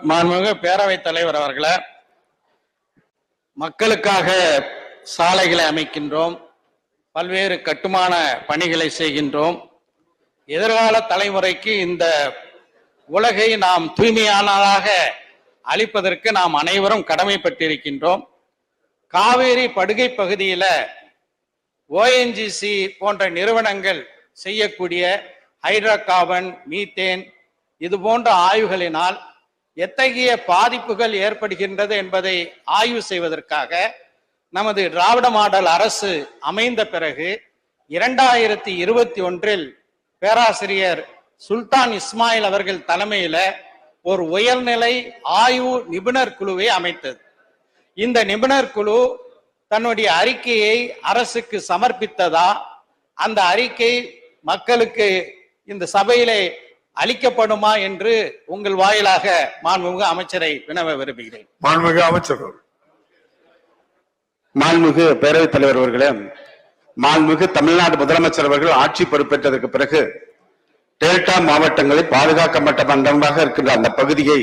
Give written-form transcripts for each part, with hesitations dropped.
மாண்புமிகு பேரவைத் தலைவர் அவர்களே, மக்களுக்காக சாலைகளை அமைக்கின்றோம், பல்வேறு கட்டுமான பணிகளை செய்கின்றோம். எதிர்கால தலைமுறைக்கு இந்த உலகை நாம் தூய்மையானதாக அளிப்பதற்கு நாம் அனைவரும் கடமைப்பட்டிருக்கின்றோம். காவேரி படுகை பகுதியில் ஓஎன்ஜிசி போன்ற நிறுவனங்கள் செய்யக்கூடிய ஹைட்ரோ கார்பன், மீத்தேன் இது போன்ற ஆய்வுகளினால் எத்தகைய பாதிப்புகள் ஏற்படுகின்றது என்பதை ஆய்வு செய்வதற்காக நமது திராவிட மாடல் அரசு அமைந்த பிறகு 2021 பேராசிரியர் சுல்தான் இஸ்மாயில் அவர்கள் தலைமையில ஒரு உயர்நிலை ஆய்வு நிபுணர் குழுவை அமைத்தது. இந்த நிபுணர் குழு தன்னுடைய அறிக்கையை அரசுக்கு சமர்ப்பித்ததா, அந்த அறிக்கை மக்களுக்கு இந்த சபையிலே அளிக்கப்படுமா என்று உங்கள் வாயிலாக மாண்புமிகு அமைச்சரை வினவ விரும்புகிறேன். மாண்புமிகு அமைச்சர். மாண்புமிகு பேரவைத் தலைவர் அவர்களே, மாண்புமிகு தமிழ்நாடு முதலமைச்சர் அவர்கள் ஆட்சி பொறுப்பேற்றதற்கு பிறகு டெல்டா மாவட்டங்களில் பாதுகாக்கப்பட்ட மண்டலமாக இருக்கின்ற அந்த பகுதியை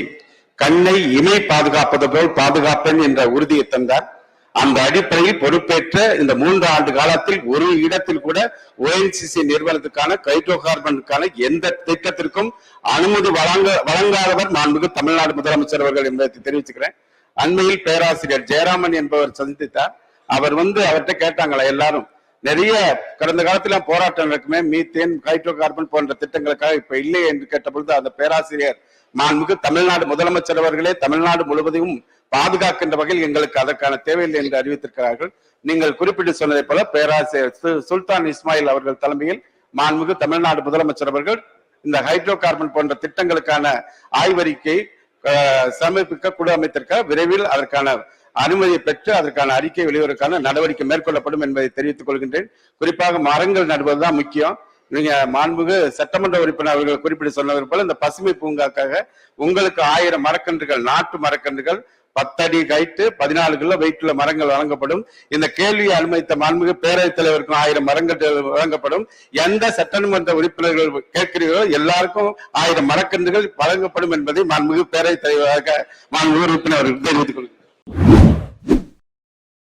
கண்ணை இமை பாதுகாப்பது போல் பாதுகாப்பேன் என்ற உறுதியை தந்தார். அந்த அடிப்படையில் பொறுப்பேற்ற இந்த 3 ஆண்டு காலத்தில் ஒரு இடத்தில் கூட ஓஎன்ஜிசி நிறுவனத்துக்கான ஹைட்ரோ கார்பனுக்கான எந்த திட்டத்திற்கும் அனுமதி வழங்காதவர் மாண்புமிகு தமிழ்நாடு முதலமைச்சர் அவர்கள் என்பதை தெரிவிச்சுக்கிறேன். அண்மையில் பேராசிரியர் ஜெயராமன் என்பவர் சந்தித்தார். அவர் அவர்கிட்ட கேட்டாங்களா எல்லாரும், நிறைய கடந்த காலத்துல போராட்டம் நடக்குமே, மீத்தேன், ஹைட்ரோ கார்பன் போன்ற திட்டங்களுக்காக இப்ப இல்லை என்று கேட்டபொழுது அந்த பேராசிரியர் மாண்புமிகு தமிழ்நாடு முதலமைச்சர் அவர்களே தமிழ்நாடு முழுவதையும் பாதுகாக்கின்ற வகையில் எங்களுக்கு அதற்கான தேவையில்லை என்று அறிவித்திருக்கிறார்கள். நீங்கள் குறிப்பிட்டு சொன்னதை போல பேராசிரியர் சுல்தான் இஸ்மாயில் அவர்கள் தலைமையில் மாண்புமிகு தமிழ்நாடு முதலமைச்சர் அவர்கள் இந்த ஹைட்ரோ கார்பன் போன்ற திட்டங்களுக்கான ஆய்வறிக்கை சமர்ப்பிக்க குழு அமைத்திருக்க விரைவில் அதற்கான அனுமதியை பெற்று அதற்கான அறிக்கை வெளிவருவதற்கான நடவடிக்கை மேற்கொள்ளப்படும் என்பதை தெரிவித்துக் கொள்கின்றேன். குறிப்பாக மரங்கள் நடுவதுதான் முக்கியம். நீங்க மாண்புமிகு சட்டமன்ற உறுப்பினர் அவர்கள் குறிப்பிட்டு சொன்னது போல இந்த பசுமை பூங்காக்காக உங்களுக்கு 1000 மரக்கன்றுகள், நாட்டு மரக்கன்றுகள் 10 அடி ஹைட்டு 14 கிலோ வெயிட்ல மரங்கள் வழங்கப்படும். இந்த கேள்வியை அனுமதித்த மாண்புமிகு பேரவைத் தலைவருக்கும் 1000 மரங்கள் வழங்கப்படும். எந்த சட்டமன்ற உறுப்பினர்கள் கேட்கிறீர்களோ எல்லாருக்கும் 1000 மரக்கன்றுகள் வழங்கப்படும் என்பதை மாண்புமிகு பேரவைத் தலைவராக மாண்புமிகு உறுப்பினர் தெரிவித்துக் கொள்கிறேன்.